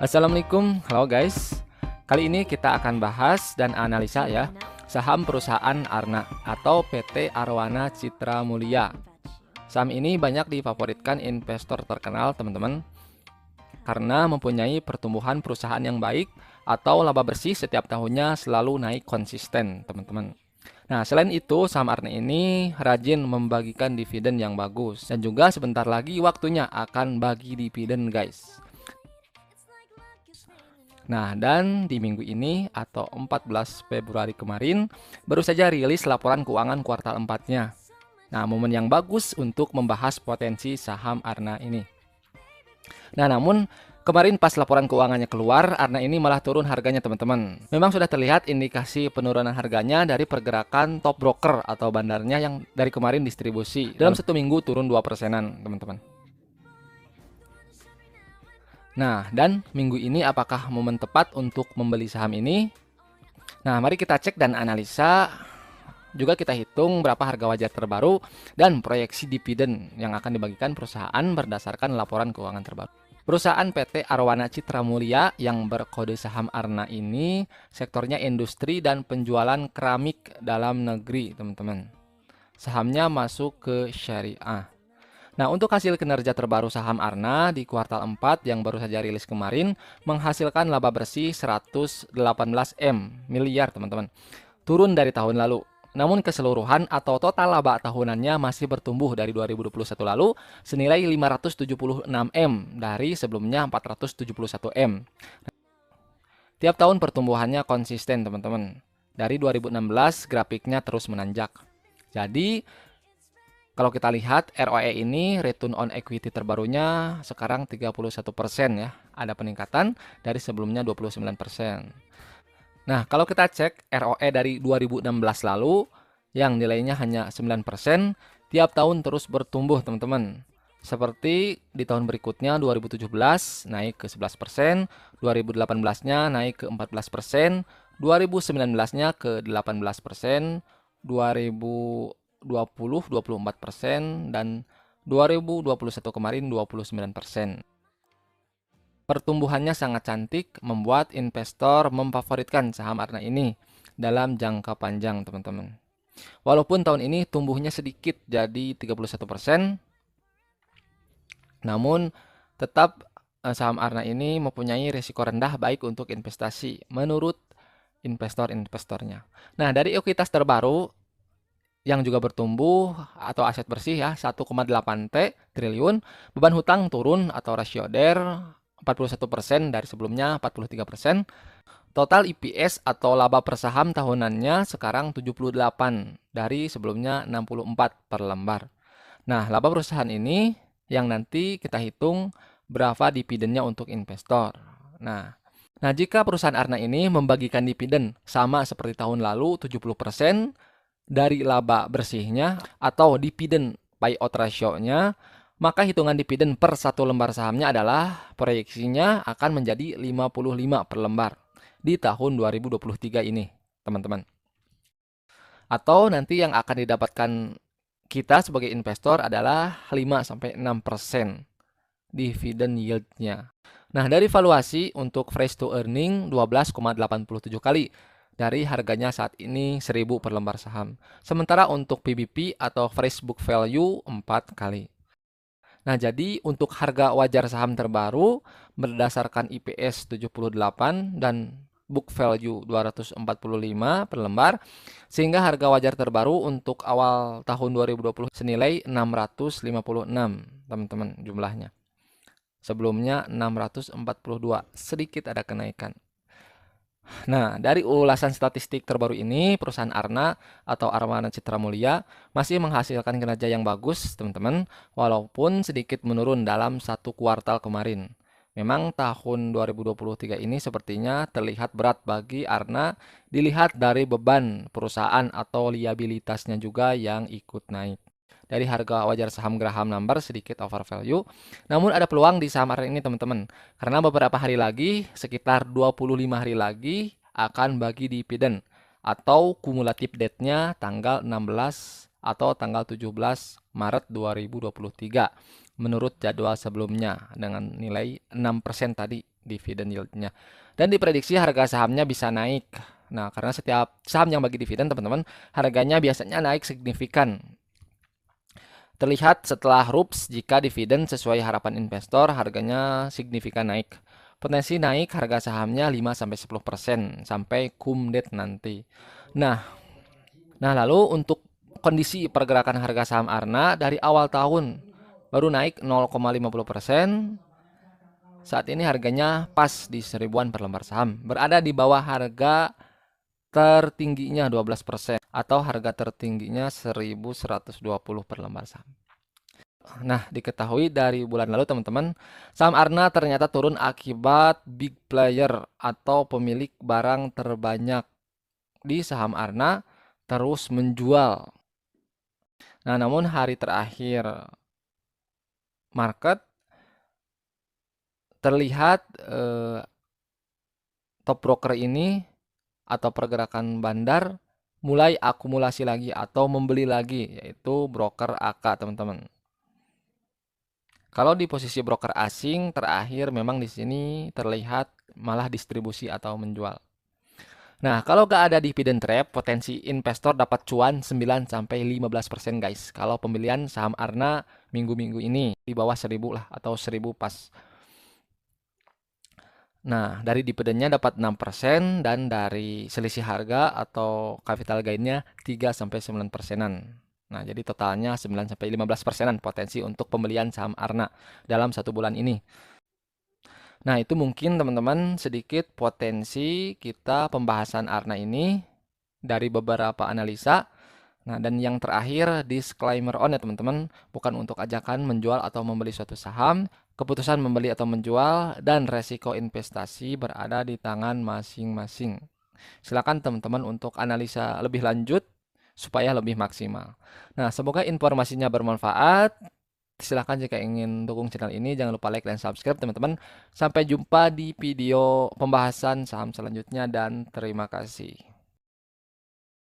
Assalamualaikum, halo guys. Kali ini kita akan bahas dan analisa ya saham perusahaan Arna atau PT Arwana Citra Mulia. Saham ini banyak difavoritkan investor terkenal teman-teman karena mempunyai pertumbuhan perusahaan yang baik atau laba bersih setiap tahunnya selalu naik konsisten teman-teman. Nah, selain itu saham Arna ini rajin membagikan dividen yang bagus dan juga sebentar lagi waktunya akan bagi dividen guys. Nah, dan di minggu ini atau 14 Februari kemarin baru saja rilis laporan keuangan kuartal 4-nya. Nah, momen yang bagus untuk membahas potensi saham Arna ini. Nah, namun kemarin pas laporan keuangannya keluar, Arna ini malah turun harganya teman-teman. Memang sudah terlihat indikasi penurunan harganya dari pergerakan top broker atau bandarnya yang dari kemarin distribusi. Dalam satu minggu turun 2%-an teman-teman. Nah, dan minggu ini apakah momen tepat untuk membeli saham ini? Nah, mari kita cek dan analisa. Juga kita hitung berapa harga wajar terbaru dan proyeksi dividen yang akan dibagikan perusahaan berdasarkan laporan keuangan terbaru. Perusahaan PT Arwana Citra Mulia yang berkode saham Arna ini sektornya industri dan penjualan keramik dalam negeri, teman-teman. Sahamnya masuk ke syariah. Nah, untuk hasil kinerja terbaru saham Arna di kuartal 4 yang baru saja rilis kemarin menghasilkan laba bersih 118 miliar, teman-teman. Turun dari tahun lalu. Namun keseluruhan atau total laba tahunannya masih bertumbuh dari 2021 lalu senilai 576 dari sebelumnya 471 Tiap tahun pertumbuhannya konsisten, teman-teman. Dari 2016 grafiknya terus menanjak. Jadi kalau kita lihat ROE ini return on equity terbarunya sekarang 31% ya. Ada peningkatan dari sebelumnya 29%. Nah, kalau kita cek ROE dari 2016 lalu yang nilainya hanya 9%, tiap tahun terus bertumbuh, teman-teman. Seperti di tahun berikutnya 2017 naik ke 11%, 2018-nya naik ke 14%, 2019-nya ke 18%, 2020 24%, dan 2021 kemarin 29%. Pertumbuhannya sangat cantik membuat investor memfavoritkan saham Arna ini dalam jangka panjang, teman-teman. Walaupun tahun ini tumbuhnya sedikit jadi 31%, namun tetap saham Arna ini mempunyai risiko rendah baik untuk investasi menurut investor-investornya. Nah, dari ekuitas terbaru yang juga bertumbuh atau aset bersih ya 1,8 triliun, beban hutang turun atau rasio DER 41% dari sebelumnya 43%. Total EPS atau laba per saham tahunannya sekarang 78 dari sebelumnya 64 per lembar. Nah, laba perusahaan ini yang nanti kita hitung berapa dividennya untuk investor. Nah, jika perusahaan Arna ini membagikan dividen sama seperti tahun lalu 70% dari laba bersihnya atau dividen payout ratio-nya, maka hitungan dividen per satu lembar sahamnya adalah proyeksinya akan menjadi 55 per lembar di tahun 2023 ini, teman-teman. Atau nanti yang akan didapatkan kita sebagai investor adalah 5-6% dividen yield-nya. Nah, dari valuasi untuk fresh to earning 12,87 kali dari harganya saat ini 1000 per lembar saham. Sementara untuk PBP atau fresh book value 4 kali. Nah, jadi untuk harga wajar saham terbaru berdasarkan IPS 78 dan book value 245 per lembar, sehingga harga wajar terbaru untuk awal tahun 2020 senilai 656, teman-teman, jumlahnya. Sebelumnya 642, sedikit ada kenaikan. Nah, dari ulasan statistik terbaru ini, perusahaan Arna atau Arwana Citra Mulia masih menghasilkan kinerja yang bagus, teman-teman, walaupun sedikit menurun dalam satu kuartal kemarin. Memang tahun 2023 ini sepertinya terlihat berat bagi Arna dilihat dari beban perusahaan atau liabilitasnya juga yang ikut naik. Dari harga wajar saham Graham number sedikit over value, namun ada peluang di saham Arna ini, teman-teman. Karena beberapa hari lagi, sekitar 25 hari lagi akan bagi dividen atau kumulatif date-nya tanggal 16 atau tanggal 17 Maret 2023 menurut jadwal sebelumnya dengan nilai 6% tadi dividen yieldnya. Dan diprediksi harga sahamnya bisa naik. Nah, karena setiap saham yang bagi dividen, teman-teman, harganya biasanya naik signifikan. Terlihat setelah RUPS jika dividen sesuai harapan investor, harganya signifikan naik. Potensi naik harga sahamnya 5-10% sampai cum date nanti. Nah, lalu untuk kondisi pergerakan harga saham Arna dari awal tahun baru naik 0,50%. Saat ini harganya pas di 1000-an per lembar saham, berada di bawah harga tertingginya 12% atau harga tertingginya 1120 per lembar saham. Nah, diketahui dari bulan lalu teman-teman, saham Arna ternyata turun akibat big player atau pemilik barang terbanyak di saham Arna terus menjual. Nah, namun hari terakhir market terlihat top broker ini atau pergerakan bandar mulai akumulasi lagi atau membeli lagi, yaitu broker AK, teman-teman. Kalau di posisi broker asing terakhir memang di sini terlihat malah distribusi atau menjual. Nah, kalau nggak ada dividen trap, potensi investor dapat cuan 9-15% guys. Kalau pembelian saham Arna minggu-minggu ini di bawah 1000 lah atau 1000 pas. Nah, dari dividennya dapat 6% dan dari selisih harga atau capital gainnya 3-9%-an. Nah, jadi totalnya 9-15%-an potensi untuk pembelian saham Arna dalam 1 bulan ini. Nah, itu mungkin teman-teman sedikit potensi kita pembahasan Arna ini dari beberapa analisa. Nah, dan yang terakhir disclaimer on ya teman-teman, bukan untuk ajakan menjual atau membeli suatu saham. Keputusan membeli atau menjual dan resiko investasi berada di tangan masing-masing. Silakan teman-teman untuk analisa lebih lanjut supaya lebih maksimal. Nah, semoga informasinya bermanfaat. Silahkan jika ingin dukung channel ini, jangan lupa like dan subscribe teman-teman. Sampai jumpa di video pembahasan saham selanjutnya dan terima kasih.